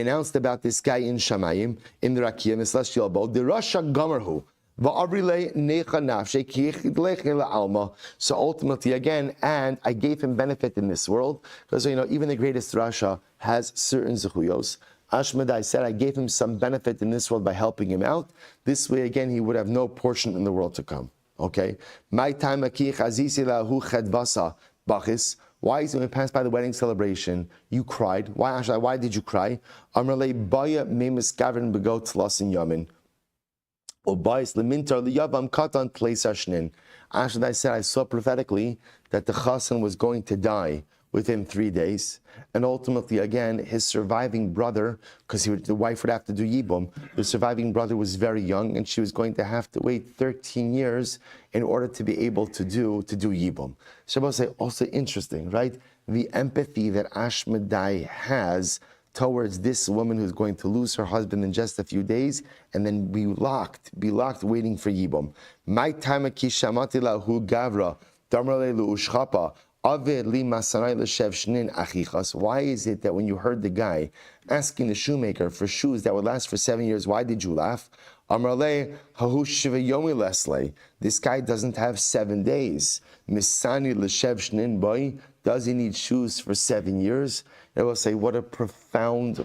Speaker 1: announced about this guy in Shamayim, in the Rakia, in the celestial abode. The Rasha Gamerhu. So ultimately, again, and I gave him benefit in this world, because even the greatest Rasha has certain zechuyos. Ashmedai said, I gave him some benefit in this world by helping him out. This way, again, he would have no portion in the world to come. Okay? My time Bachis. Why is it when we passed by the wedding celebration, you cried? Why did you cry? Amrle baya memis gavin begot lasin yamin. Obayis lemintar liyavam katan tleisashnin. Ashmedai said, I saw prophetically that the chassan was going to die within 3 days. And ultimately, again, his surviving brother, because the wife would have to do yibum, the surviving brother was very young, and she was going to have to wait 13 years in order to be able to do yibum. Shabbos say, also interesting, right? The empathy that Ashmedai has towards this woman who's going to lose her husband in just a few days, and then be locked waiting for yibum. My time kishamati lahu gavra. Why Aved li masanai l'shev shnin achichas. Why is it that when you heard the guy asking the shoemaker for shoes that would last for 7 years, why did you laugh? Amrle hahu shiva yomi lesle. This guy doesn't have 7 days. Misani l'shev shnin boy. Does he need shoes for 7 years? It will say, what a profound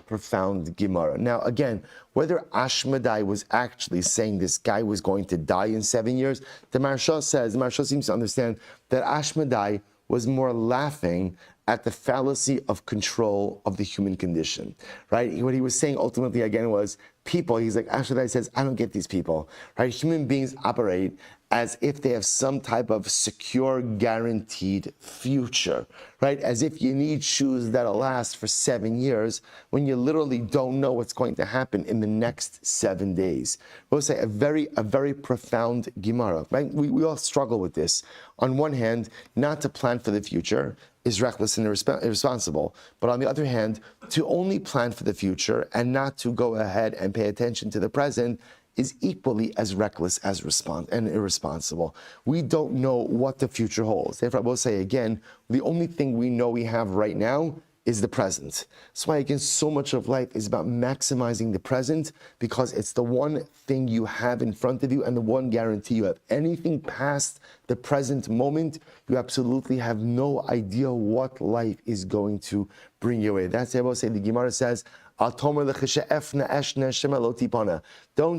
Speaker 1: Gemara. Now, again, whether Ashmedai was actually saying this guy was going to die in 7 years, the Maharsha seems to understand that Ashmedai was more laughing at the fallacy of control of the human condition, right? What he was saying ultimately again was people, he's like, Ashmedai says, I don't get these people, right? Human beings operate as if they have some type of secure, guaranteed future, right? As if you need shoes that'll last for 7 years when you literally don't know what's going to happen in the next 7 days. We'll say a very profound Gemara, right? We all struggle with this. On one hand, not to plan for the future is reckless and irresponsible. But on the other hand, to only plan for the future and not to go ahead and pay attention to the present is equally as reckless as irresponsible. We don't know what the future holds. Therefore, I will say again, the only thing we know we have right now is the present. That's why, again, so much of life is about maximizing the present, because it's the one thing you have in front of you and the one guarantee you have. Anything past the present moment, you absolutely have no idea what life is going to bring your way. That's why I will say, the Gemara says, don't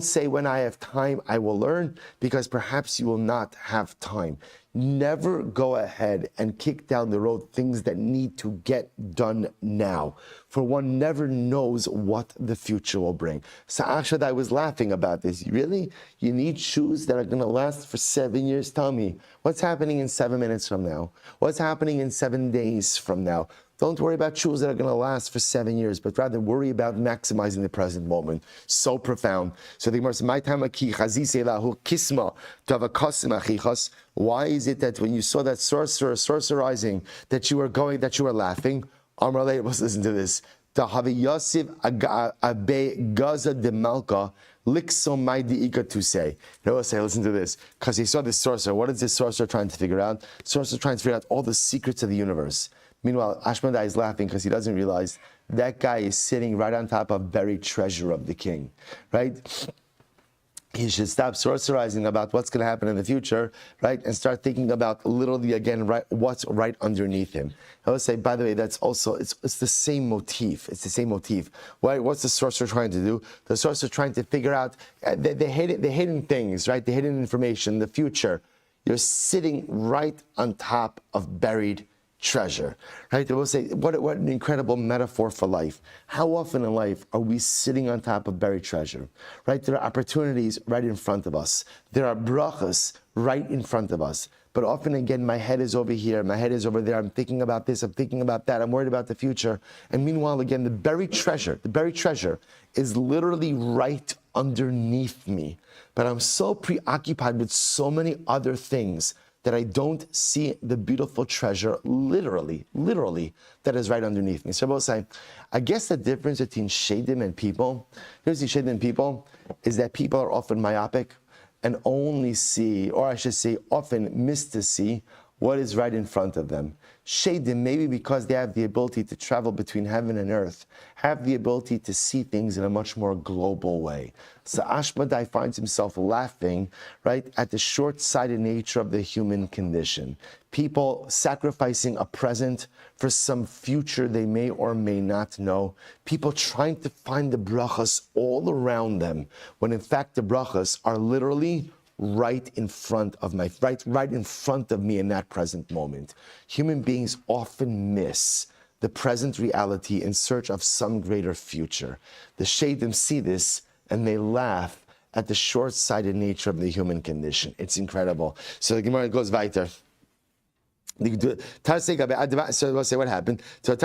Speaker 1: say when I have time I will learn, because perhaps you will not have time. Never go ahead and kick down the road things that need to get done now, for one never knows what the future will bring. So Ashadai was laughing about this. Really? You need shoes that are going to last for 7 years? Tell me, what's happening in 7 minutes from now? What's happening in 7 days from now? Don't worry about shoes that are going to last for 7 years, but rather worry about maximizing the present moment. So profound. So the Gemara says, "My time kisma achichas." Why is it that when you saw that sorcerizing, that you were laughing? Amrale, let's listen to this. Tahavi Yosef abe gaza de malka likso my diika to say. Now let's say, listen to this, because he saw this sorcerer. What is this sorcerer trying to figure out? Sorcerer trying to figure out all the secrets of the universe. Meanwhile, Ashmedai is laughing because he doesn't realize that guy is sitting right on top of buried treasure of the king, right? He should stop sorcerizing about what's going to happen in the future, right? And start thinking about literally again, right, what's right underneath him. I would say, by the way, that's also, it's the same motif. It's the same motif. Why? What's the sorcerer trying to do? The sorcerer trying to figure out the hidden things, right? The hidden information, the future. You're sitting right on top of buried treasure, right? They will say, what an incredible metaphor for life. How often in life are we sitting on top of buried treasure, right? There are opportunities right in front of us. There are brachas right in front of us. But often again, my head is over here, my head is over there. I'm thinking about this, I'm thinking about that. I'm worried about the future. And meanwhile, again, the buried treasure is literally right underneath me. But I'm so preoccupied with so many other things that I don't see the beautiful treasure literally, that is right underneath me. So I will say, I guess the difference between Shadim and people, here's the Shadim and people, is that people are often myopic and only see, or I should say, often miss to see what is right in front of them. Shadim, maybe because they have the ability to travel between heaven and earth, have the ability to see things in a much more global way. So Ashmedai finds himself laughing, right, at the short-sighted nature of the human condition. People sacrificing a present for some future they may or may not know. People trying to find the brachas all around them, when in fact the brachas are literally right in front of me in that present moment. Human beings often miss the present reality in search of some greater future. The Shadim see this and they laugh at the short-sighted nature of the human condition. It's incredible. So the Gemara goes weiter. So we'll say what happened. So now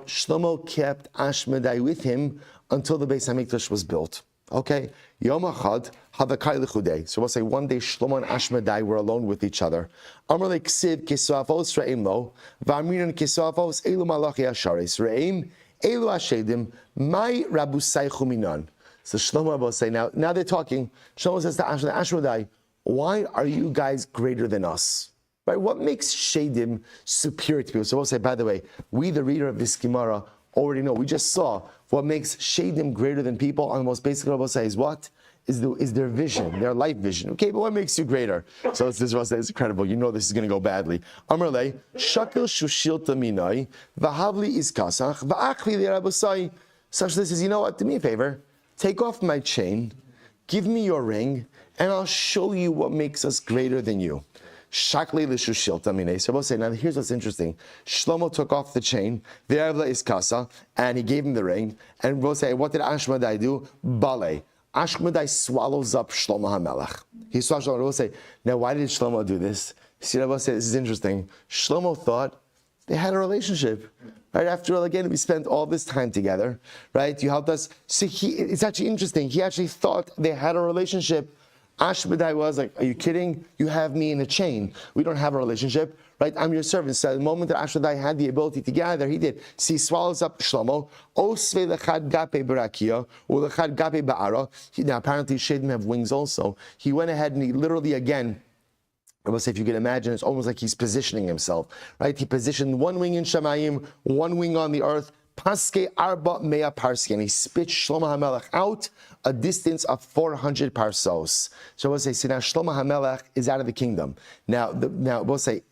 Speaker 1: Shlomo kept Ashmedai with him until the Beis Hamikdash was built. Okay, Yom Achad Havakai L'Chudei. So we'll say one day Shlomo and Ashmedai were alone with each other. Amar leksiv kesuafos re'im lo, v'amrinan kesuafos elu malachi asharis re'im elu ashedim my rabusai chuminan. So Shlomo will say now they're talking. Shlomo says to Ashmedai, why are you guys greater than us? Right? What makes Shadim superior to people? So we'll say, by the way, we, the reader of this Gemara, already know. We just saw what makes Shadim greater than people on the most basic level. Say is what? Is their vision, their life vision. Okay, but what makes you greater? So this is incredible. You know this is going to go badly. Amrle, shakil shushilta minai, vahavli iskasach, vaachli li'rabosai. Such this is, you know what? Do me a favor. Take off my chain, give me your ring, and I'll show you what makes us greater than you. Shakli l'shushilta minai. So we'll say, now here's what's interesting. Shlomo took off the chain, v'yavla iskasa, and he gave him the ring. And we'll say, what did Ashmadai do? Bale. Ashmadai swallows up Shlomo HaMelech. He swallows Shlomo. We'll say, now why did Shlomo do this? See, Rabbi say, this is interesting. Shlomo thought they had a relationship. Right? After all, again, we spent all this time together. Right? You helped us. See, it's actually interesting. He actually thought they had a relationship. Ashmadai was like, are you kidding? You have me in a chain. We don't have a relationship. Right? I'm your servant. So the moment that Ashmadai had the ability to gather, he did. See, he swallows up Shlomo. Now, apparently, Shadim have wings also. He went ahead and he literally, again, I will say, if you can imagine, it's almost like he's positioning himself. Right? He positioned one wing in Shemayim, one wing on the earth. Paske arba mea parski, and he spit Shlomo HaMelech out a distance of 400 parsos. So we'll say, see now Shlomo HaMelech is out of the kingdom. Now we'll say,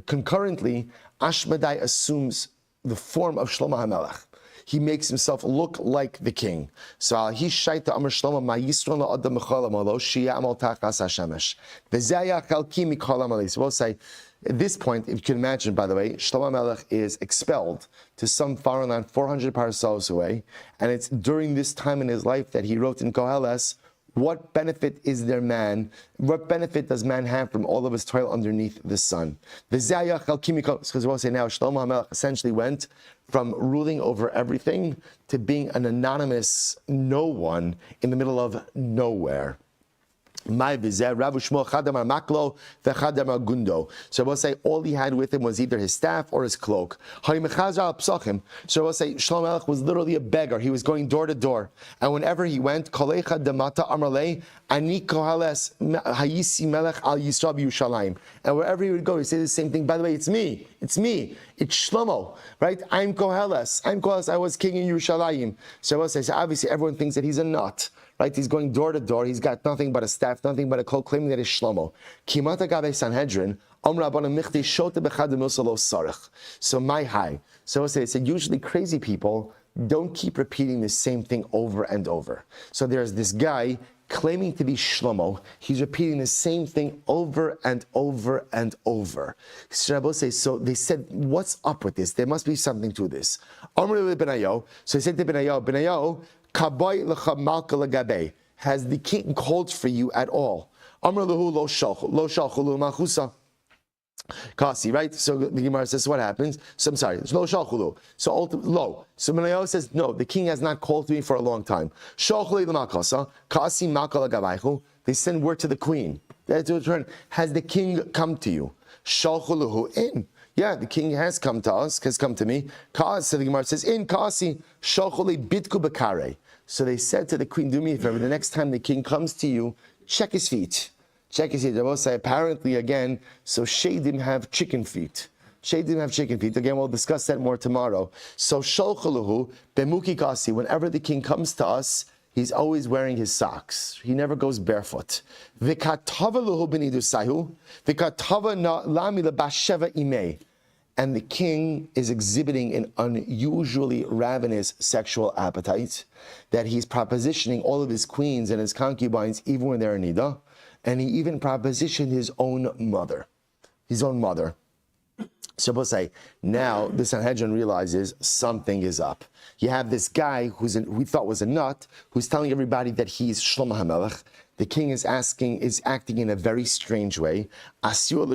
Speaker 1: concurrently, Ashmadai assumes the form of Shlomo HaMelech. He makes himself look like the king. So he shaita Amar Shlomo ma yisron la'adam mecholam olo shia amol tachas hashemesh. V'zaya chalki mikolam ali. So we'll say, at this point, if you can imagine, by the way, Shlomo HaMelech is expelled to some foreign land 400 parsos away, and it's during this time in his life that he wrote in Koheles, what benefit is there man? What benefit does man have from all of his toil underneath the sun? Because we'll say now, Shlomo HaMelech essentially went from ruling over everything to being an anonymous no one in the middle of nowhere. Rabbi Shmuel Chadamar Maklo, Vechadamar Gundo. So we'll say all he had with him was either his staff or his cloak. So we'll say Shlomo HaMelech was literally a beggar. He was going door to door, and whenever he went, Kolecha Damata Amarle Ani Kohales Hayisi Melech Al Yisrael Yerushalayim. And wherever he would go, he said the same thing. By the way, it's me, it's Shlomo, right? I'm Koheles. I was king in Yerushalayim. So we'll say, so obviously everyone thinks that he's a nut. Right, he's going door to door. He's got nothing but a staff, nothing but a cloak, claiming that is Shlomo. Kimata gabe Sanhedrin. So my high. So they said usually crazy people don't keep repeating the same thing over and over. So there's this guy claiming to be Shlomo. He's repeating the same thing over and over and over. So they said, what's up with this? There must be something to this. So he said to Benayo, has the king called for you at all? Kasi, right? So the Gemara says, what happens? So I'm sorry, it's lo shalchulu. So lo. So Menayo says, no, the king has not called to me for a long time. Shalchuli l'makasa, kasi makala gavaychu. They send word to the queen. That's to return. Has the king come to you? Shalchuluhu in. Yeah, the king has come to us, has come to me. So the Gemara says, in kasi, shalchuli bitku bekare. So they said to the queen, do me a favor, the next time the king comes to you, check his feet. Check his feet. They will say, apparently, again, so Shadim have chicken feet. Shadim have chicken feet. Again, we'll discuss that more tomorrow. So shalchaluhu bemuki kasi, whenever the king comes to us, he's always wearing his socks. He never goes barefoot. V'katava luhu b'nidusayu, v'katava lami lebasheva imei. And the king is exhibiting an unusually ravenous sexual appetite that he's propositioning all of his queens and his concubines even when they're in nida. And he even propositioned his own mother. So we'll say, now the Sanhedrin realizes something is up. You have this guy who we thought was a nut, who's telling everybody that he's Shlomo HaMelech. The king is acting in a very strange way. So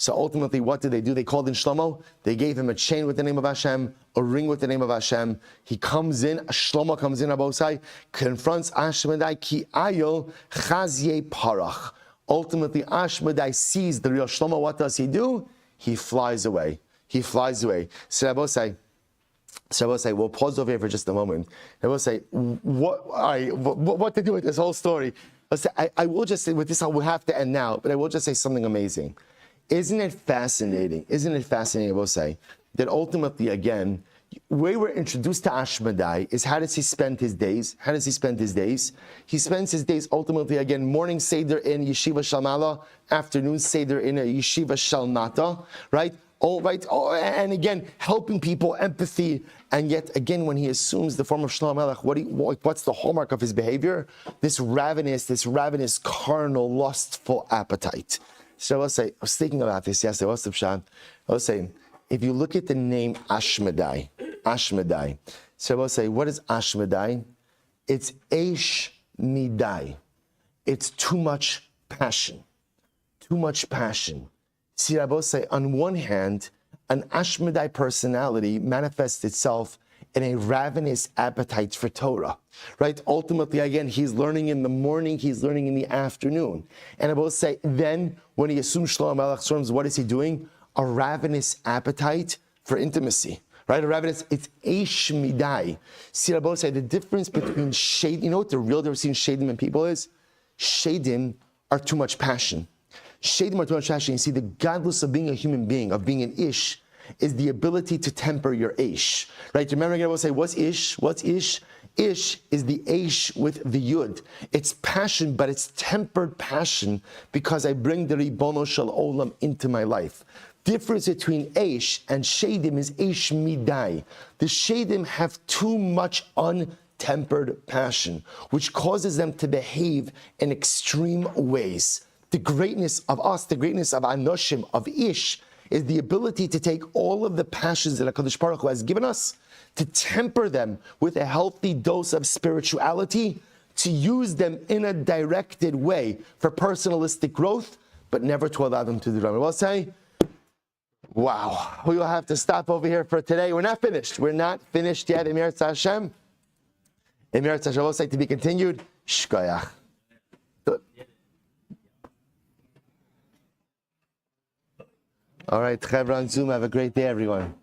Speaker 1: ultimately, what did they do? They called in Shlomo. They gave him a chain with the name of Hashem, a ring with the name of Hashem. He comes in, Shlomo comes in, Abosai, confronts Ashmadai, ki ayil chazye parach. Ultimately, Ashmadai sees the real Shlomo. What does he do? He flies away. So Abosai, we'll pause over here for just a moment. And we'll say, what to do with this whole story? I will just say, with this, I will have to end now, but I will just say something amazing. Isn't it fascinating? I will say, that ultimately, again, the way we're introduced to Ashmedai is how does he spend his days? He spends his days ultimately, again, morning Seder in Yeshiva Shalmala, afternoon Seder in a Yeshiva Shalmata, right? And again, helping people, empathy, and yet again, when he assumes the form of Shlomo Melech, what's the hallmark of his behavior? This ravenous, carnal, lustful appetite. So I was thinking about this yesterday. I was saying, if you look at the name Ashmedai, so I will say, what is Ashmedai? It's Eish Midai. It's too much passion. See, I will say, on one hand, an Ashmedai personality manifests itself in a ravenous appetite for Torah, right? Ultimately, again, he's learning in the morning, he's learning in the afternoon. And I will say, then, when he assumes Shlomo Melech, what is he doing? A ravenous appetite for intimacy, right? It's Eish Midai. See, I will say, the difference between Shadim, you know what the real difference between Shadim and people is? Shadim are too much passion. You see, the godless of being a human being, of being an ish, is the ability to temper your ish. Right? Remember again, I will say, what's ish? Ish is the ish with the yud. It's passion, but it's tempered passion because I bring the Ribono Shel Olam into my life. Difference between ish and shadim is ish midai. The shadim have too much untempered passion, which causes them to behave in extreme ways. The greatness of us, the greatness of Anoshim, of Ish, is the ability to take all of the passions that HaKadosh Baruch Hu has given us, to temper them with a healthy dose of spirituality, to use them in a directed way for personalistic growth, but never to allow them to do wrong. I will say, wow, we will have to stop over here for today. We're not finished yet. Emir Hashem. I will say to be continued. Shkoyach. All right, Chevron Zoom, have a great day, everyone.